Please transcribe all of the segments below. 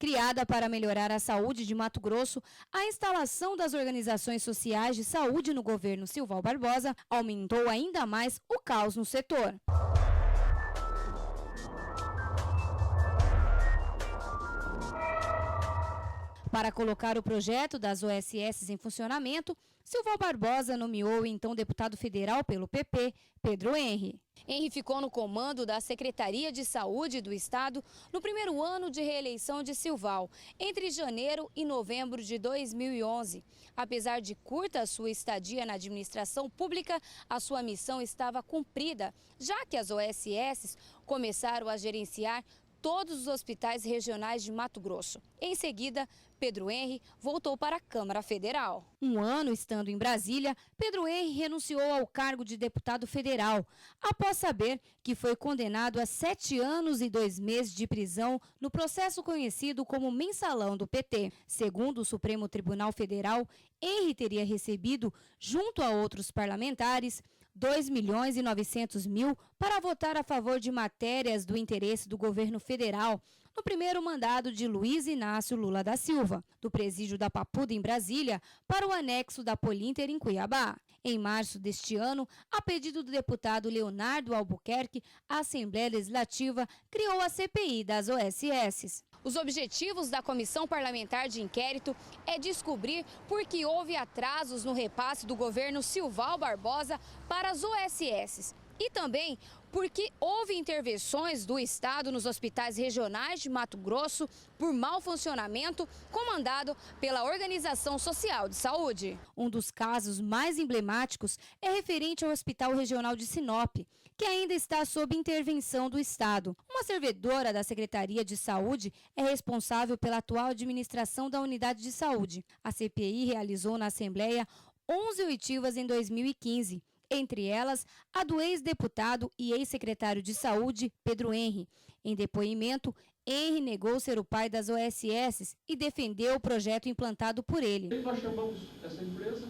Criada para melhorar a saúde de Mato Grosso, a instalação das organizações sociais de saúde no governo Silval Barbosa aumentou ainda mais o caos no setor. Para colocar o projeto das OSS em funcionamento, Silval Barbosa nomeou o então deputado federal pelo PP, Pedro Henry. Henry ficou no comando da Secretaria de Saúde do Estado no primeiro ano de reeleição de Silval, entre janeiro e novembro de 2011. Apesar de curta sua estadia na administração pública, a sua missão estava cumprida, já que as OSS começaram a gerenciar todos os hospitais regionais de Mato Grosso. Em seguida, Pedro Henry voltou para a Câmara Federal. Um ano estando em Brasília, Pedro Henry renunciou ao cargo de deputado federal, após saber que foi condenado a 7 anos e 2 meses de prisão no processo conhecido como Mensalão do PT. Segundo o Supremo Tribunal Federal, Henry teria recebido, junto a outros parlamentares, 2.900.000 para votar a favor de matérias do interesse do governo federal no primeiro mandado de Luiz Inácio Lula da Silva, do presídio da Papuda em Brasília para o anexo da Polinter em Cuiabá. Em março deste ano, a pedido do deputado Leonardo Albuquerque, a Assembleia Legislativa criou a CPI das OSS. Os objetivos da Comissão Parlamentar de Inquérito é descobrir por que houve atrasos no repasse do governo Silval Barbosa para as OSS e também porque houve intervenções do Estado nos hospitais regionais de Mato Grosso por mau funcionamento, comandado pela Organização Social de Saúde. Um dos casos mais emblemáticos é referente ao Hospital Regional de Sinop, que ainda está sob intervenção do Estado. Uma servidora da Secretaria de Saúde é responsável pela atual administração da unidade de saúde. A CPI realizou na Assembleia 11 oitivas em 2015. Entre elas, a do ex-deputado e ex-secretário de Saúde, Pedro Henry. Em depoimento, Henry negou ser o pai das OSS e defendeu o projeto implantado por ele. Nós chamamos essa empresa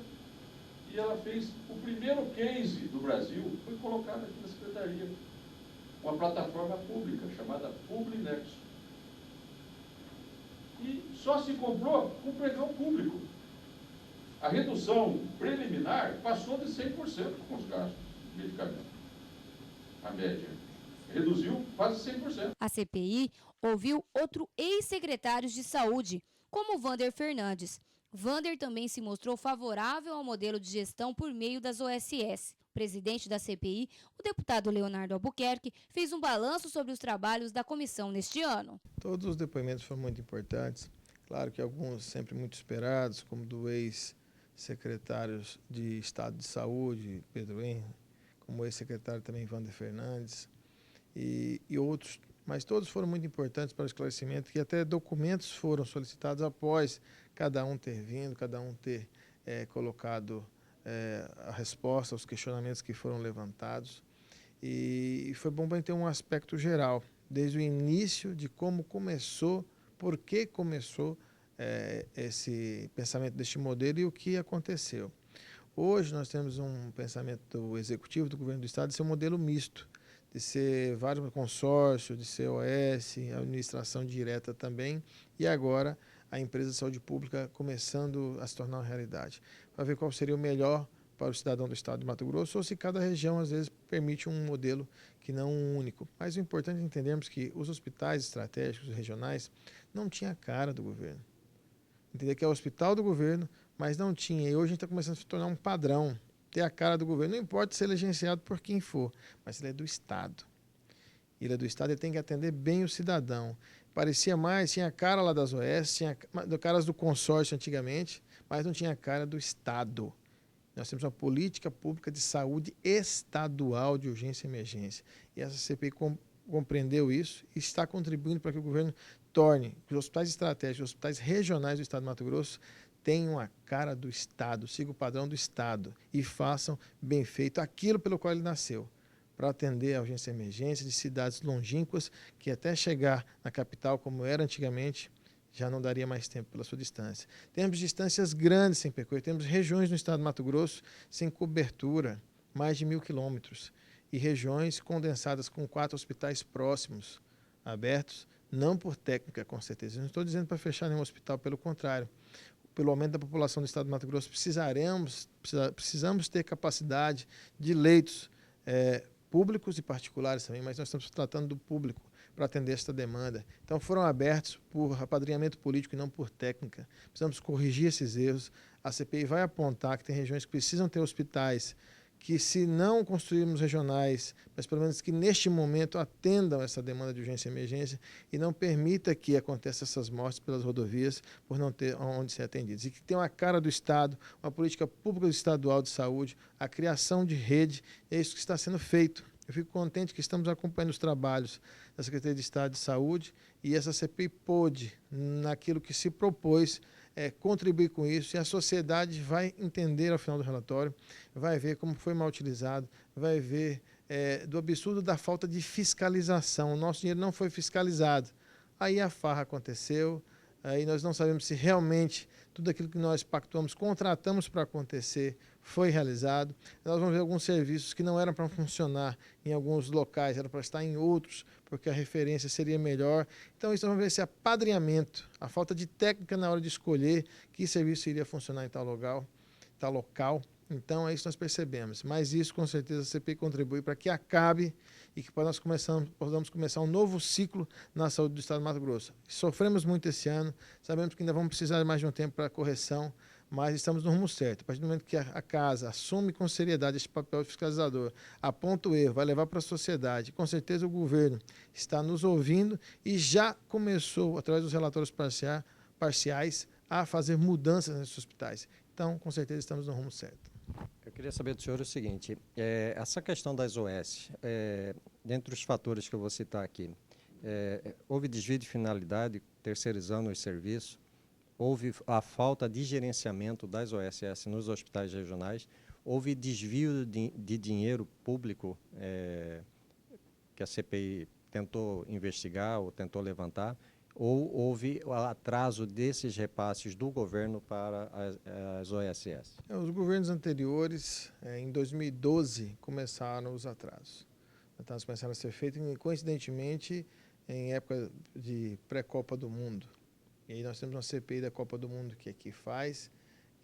e ela fez o primeiro case do Brasil, foi colocado aqui na Secretaria, uma plataforma pública chamada Publinexo. E só se comprou com pregão público. A redução preliminar passou de 100% com os gastos de medicamento. A média reduziu quase 100%. A CPI ouviu outro ex-secretário de saúde, como Wander Fernandes. Wander também se mostrou favorável ao modelo de gestão por meio das OSS. O presidente da CPI, o deputado Leonardo Albuquerque, fez um balanço sobre os trabalhos da comissão neste ano. Todos os depoimentos foram muito importantes. Claro que alguns sempre muito esperados, como do ex-secretário de Estado de Saúde, Pedro Henry, como ex-secretário também, Wander Fernandes, e outros, mas todos foram muito importantes para o esclarecimento, que até documentos foram solicitados após cada um ter vindo, cada um ter colocado a resposta aos questionamentos que foram levantados. E foi bom para ter um aspecto geral, desde o início de como começou, por que começou esse pensamento deste modelo e o que aconteceu. Hoje nós temos um pensamento do executivo do governo do estado de ser um modelo misto, de ser vários consórcios, de ser OS, administração direta também, e agora a empresa de saúde pública começando a se tornar uma realidade, para ver qual seria o melhor para o cidadão do estado de Mato Grosso, ou se cada região às vezes permite um modelo que não um único. Mas o importante é entendermos que os hospitais estratégicos regionais não tinham a cara do governo. Entender que é o hospital do governo, mas não tinha, e hoje a gente está começando a se tornar um padrão, ter a cara do governo, não importa se ele é gerenciado por quem for, mas ele é do Estado. Ele é do Estado, ele tem que atender bem o cidadão. Parecia mais, tinha a cara lá das OS, tinha caras do consórcio antigamente, mas não tinha a cara do Estado. Nós temos uma política pública de saúde estadual de urgência e emergência. E essa CPI compreendeu isso e está contribuindo para que o governo torne os hospitais estratégicos, os hospitais regionais do estado de Mato Grosso tenham a cara do Estado, sigam o padrão do Estado e façam bem feito aquilo pelo qual ele nasceu, para atender a urgência e emergência de cidades longínquas que até chegar na capital, como era antigamente, já não daria mais tempo pela sua distância. Temos distâncias grandes sem percorrer, temos regiões no estado de Mato Grosso sem cobertura, mais de 1.000 quilômetros, e regiões condensadas com 4 hospitais próximos, abertos, não por técnica, com certeza. Eu não estou dizendo para fechar nenhum hospital, pelo contrário. Pelo aumento da população do estado do Mato Grosso, precisamos ter capacidade de leitos públicos e particulares também, mas nós estamos tratando do público para atender esta demanda. Então foram abertos por apadrinhamento político e não por técnica. Precisamos corrigir esses erros. A CPI vai apontar que tem regiões que precisam ter hospitais que, se não construirmos regionais, mas pelo menos que neste momento atendam essa demanda de urgência e emergência e não permita que aconteçam essas mortes pelas rodovias por não ter onde ser atendidos. E que tenham a cara do Estado, uma política pública estadual de saúde, a criação de rede, é isso que está sendo feito. Eu fico contente que estamos acompanhando os trabalhos da Secretaria de Estado de Saúde e essa CPI pôde, naquilo que se propôs, contribuir com isso, e a sociedade vai entender ao final do relatório, vai ver como foi mal utilizado, vai ver do absurdo da falta de fiscalização. O nosso dinheiro não foi fiscalizado. Aí a farra aconteceu, aí nós não sabemos se realmente tudo aquilo que nós pactuamos, contratamos para acontecer, foi realizado. Nós vamos ver alguns serviços que não eram para funcionar em alguns locais, eram para estar em outros, porque a referência seria melhor. Então, isso nós vamos ver esse apadrinhamento, a falta de técnica na hora de escolher que serviço iria funcionar em tal local. Então, é isso que nós percebemos. Mas isso, com certeza, a CPI contribui para que acabe e que nós possamos começar um novo ciclo na saúde do estado do Mato Grosso. Sofremos muito esse ano, sabemos que ainda vamos precisar de mais de um tempo para correção, mas estamos no rumo certo. A partir do momento que a casa assume com seriedade esse papel fiscalizador, aponta o erro, vai levar para a sociedade, com certeza o governo está nos ouvindo e já começou, através dos relatórios parciais, a fazer mudanças nesses hospitais. Então, com certeza, estamos no rumo certo. Eu queria saber do senhor o seguinte, essa questão das OS, dentre os fatores que eu vou citar aqui, houve desvio de finalidade, terceirizando os serviços, houve a falta de gerenciamento das OSS nos hospitais regionais, houve desvio de dinheiro público que a CPI tentou investigar ou tentou levantar, ou houve o atraso desses repasses do governo para as OSS? Os governos anteriores, em 2012, começaram os atrasos. Os atrasos começaram a ser feitos, coincidentemente, em época de pré-Copa do Mundo. E aí nós temos uma CPI da Copa do Mundo que aqui faz,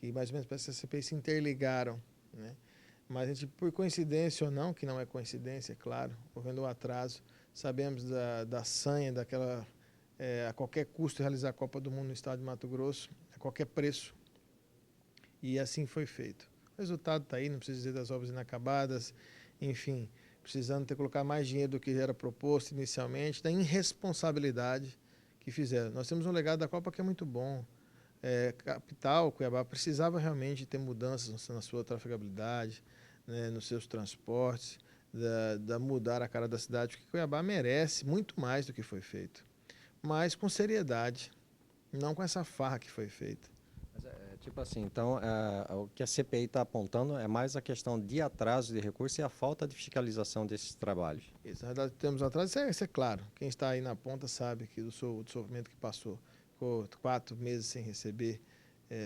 e mais ou menos parece que essas CPI se interligaram, né? Mas a gente, por coincidência ou não, que não é coincidência, é claro, havendo um atraso, sabemos da sanha, daquela... a qualquer custo realizar a Copa do Mundo no estado de Mato Grosso, a qualquer preço. E assim foi feito. O resultado está aí, não preciso dizer das obras inacabadas, enfim, precisando colocar mais dinheiro do que era proposto inicialmente, da irresponsabilidade que fizeram. Nós temos um legado da Copa que é muito bom. Capital, Cuiabá, precisava realmente ter mudanças na sua trafegabilidade, né, nos seus transportes, mudar a cara da cidade, porque Cuiabá merece muito mais do que foi feito. Mas com seriedade, não com essa farra que foi feita. Tipo assim, então, o que a CPI está apontando é mais a questão de atraso de recursos e a falta de fiscalização desses trabalhos. Isso, na verdade, temos atraso, isso é claro. Quem está aí na ponta sabe que do sofrimento que passou. Ficou 4 meses sem receber,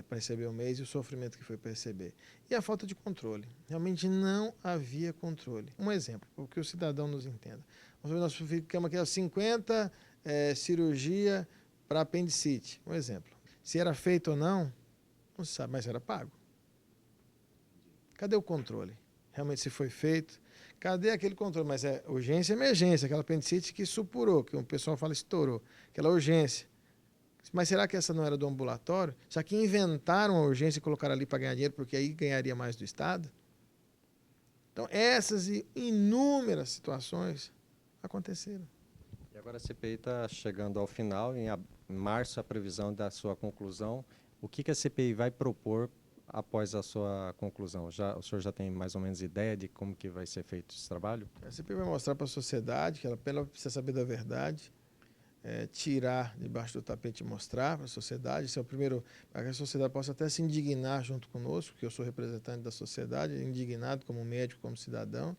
para receber um mês, e o sofrimento que foi para receber. E a falta de controle. Realmente não havia controle. Um exemplo, para que o cidadão nos entenda. Nós ficamos aqui, 50 cirurgia para apendicite, um exemplo. Se era feito ou não se sabe, mas era pago. Cadê o controle? Realmente se foi feito? Cadê aquele controle? Mas é urgência e emergência, aquela apendicite que supurou, que o pessoal fala estourou, aquela urgência. Mas será que essa não era do ambulatório? Já que inventaram a urgência e colocaram ali para ganhar dinheiro, porque aí ganharia mais do Estado? Então, essas e inúmeras situações aconteceram. E agora a CPI está chegando ao final, em março, a previsão da sua conclusão. O que a CPI vai propor após a sua conclusão? O senhor já tem mais ou menos ideia de como que vai ser feito esse trabalho? A CPI vai mostrar para a sociedade que ela precisa saber da verdade, tirar debaixo do tapete e mostrar para a sociedade. Esse é o primeiro, para que a sociedade possa até se indignar junto conosco, que eu sou representante da sociedade, indignado como médico, como cidadão,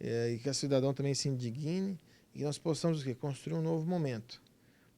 e que o cidadão também se indigne, e nós possamos construir um novo momento.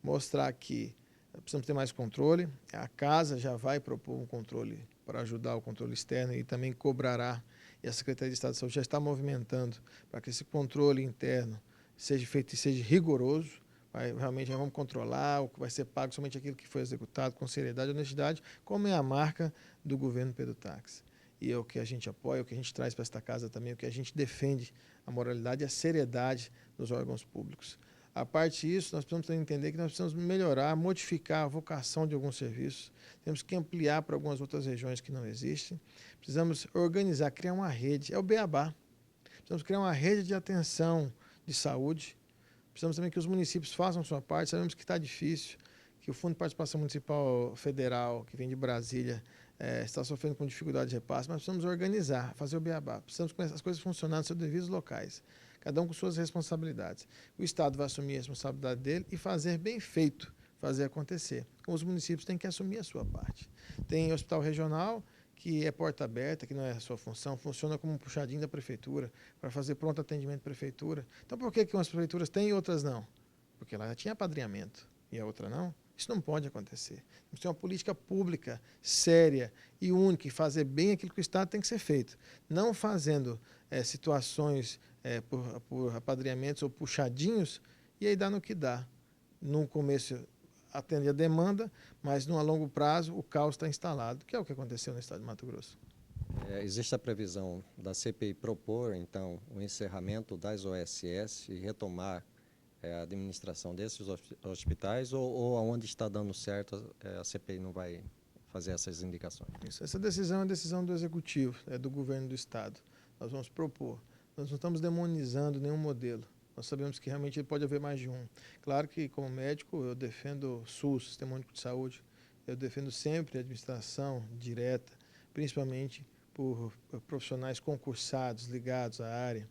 Mostrar que precisamos ter mais controle. A casa já vai propor um controle para ajudar o controle externo e também cobrará. E a Secretaria de Estado de Saúde já está movimentando para que esse controle interno seja feito e seja rigoroso, Realmente vamos controlar, o que vai ser pago somente aquilo que foi executado com seriedade e honestidade, como é a marca do governo Pedro Táxi. E é o que a gente apoia, o que a gente traz para esta casa também, o que a gente defende, a moralidade e a seriedade dos órgãos públicos. A parte disso, nós precisamos entender que nós precisamos melhorar, modificar a vocação de alguns serviços, temos que ampliar para algumas outras regiões que não existem, precisamos organizar, criar uma rede, é o beabá, precisamos criar uma rede de atenção de saúde, precisamos também que os municípios façam sua parte, sabemos que está difícil, que o Fundo de Participação Municipal Federal, que vem de Brasília, está sofrendo com dificuldade de repasse, mas precisamos organizar, fazer o beabá, precisamos começar as coisas funcionando nos seus devidos locais, cada um com suas responsabilidades. O Estado vai assumir a responsabilidade dele e fazer bem feito, fazer acontecer. Os municípios têm que assumir a sua parte. Tem hospital regional, que é porta aberta, que não é a sua função, funciona como um puxadinho da prefeitura, para fazer pronto atendimento da prefeitura. Então, por que umas prefeituras têm e outras não? Porque lá já tinha apadrinhamento e a outra não. Isso não pode acontecer. Temos que ter uma política pública, séria e única, e fazer bem aquilo que o Estado tem que ser feito. Não fazendo situações por apadrinhamentos ou puxadinhos, e aí dá no que dá. No começo atende a demanda, mas a longo prazo o caos está instalado, que é o que aconteceu no estado de Mato Grosso. Existe a previsão da CPI propor, então, o encerramento das OSS e retomar a administração desses hospitais, ou aonde está dando certo a CPI não vai fazer essas indicações? Essa decisão é decisão do Executivo, é do governo do Estado. Nós vamos propor. Nós não estamos demonizando nenhum modelo. Nós sabemos que realmente pode haver mais de um. Claro que, como médico, eu defendo o SUS, Sistema Único de Saúde. Eu defendo sempre a administração direta, principalmente por profissionais concursados, ligados à área,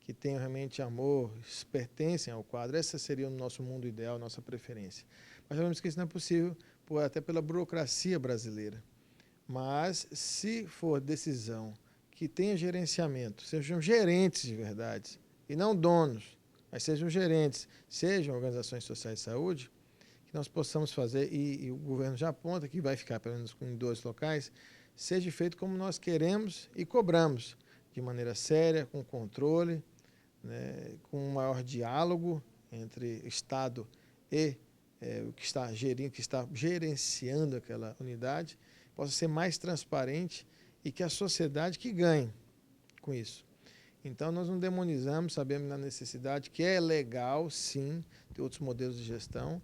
que tenham realmente amor, pertencem ao quadro. Esse seria o nosso mundo ideal, nossa preferência. Mas sabemos que isso não é possível, até pela burocracia brasileira. Mas, se for decisão que tenha gerenciamento, sejam gerentes de verdade, e não donos, mas sejam gerentes, sejam organizações sociais de saúde, que nós possamos fazer, e o governo já aponta que vai ficar pelo menos em 2 locais, seja feito como nós queremos e cobramos, de maneira séria, com controle, né, com um maior diálogo entre Estado e o que está gerindo, que está gerenciando aquela unidade, possa ser mais transparente e que a sociedade que ganhe com isso. Então, nós não demonizamos, sabemos da necessidade, que é legal, sim, ter outros modelos de gestão,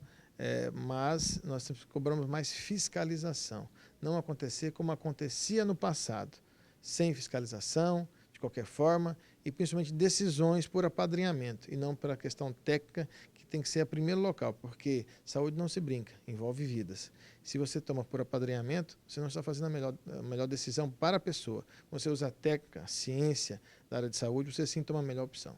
mas nós cobramos mais fiscalização. Não acontecer como acontecia no passado, sem fiscalização, de qualquer forma, e principalmente decisões por apadrinhamento, e não pela questão técnica, que tem que ser a primeiro local, porque saúde não se brinca, envolve vidas. Se você toma por apadrinhamento, você não está fazendo a melhor decisão para a pessoa. Você usa a técnica, a ciência da área de saúde, você sim toma a melhor opção.